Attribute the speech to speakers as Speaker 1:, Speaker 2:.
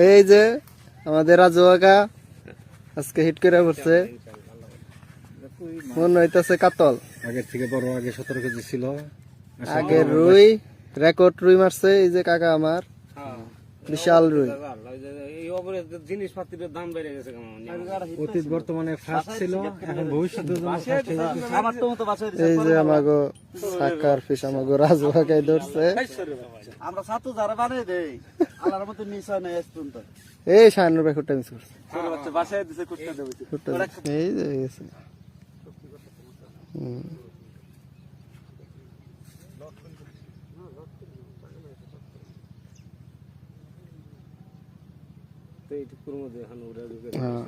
Speaker 1: এই যে আমাদের রাজু কাকা আজকে হিট করে পড়ছে, মনে হইতেছে কাতল।
Speaker 2: আগের থেকে বড়, আগে 17 কেজি ছিল।
Speaker 1: আগের রুই রেকর্ড রুই মারছে এই যে কাকা আমার, বিশাল রুই।
Speaker 3: জিনিসপাতির দাম বেড়ে গেছে।
Speaker 2: অতীত বর্তমানে ফার্স্ট ছিল, এখন ভবিষ্যতের জন্য
Speaker 1: এই যে আমাগো সাকার ফিশ আমাগো রাজু কাকাই ধরছে।
Speaker 4: আমরা সাতু যারা বানিয়ে দেই আল্লাহর মতো নিশ্চয় নেই পর্যন্ত।
Speaker 1: এই শাহানুর ভাই খুঁটটা মিস করছে,
Speaker 4: ছোট বাচ্চা বাসায় দিছে কুত্তা দেবে।
Speaker 1: খুঁটটা এই যে গেছে।
Speaker 3: তো এইটুকুর মধ্যে এখন উড়ে ঢুকে
Speaker 1: হ্যাঁ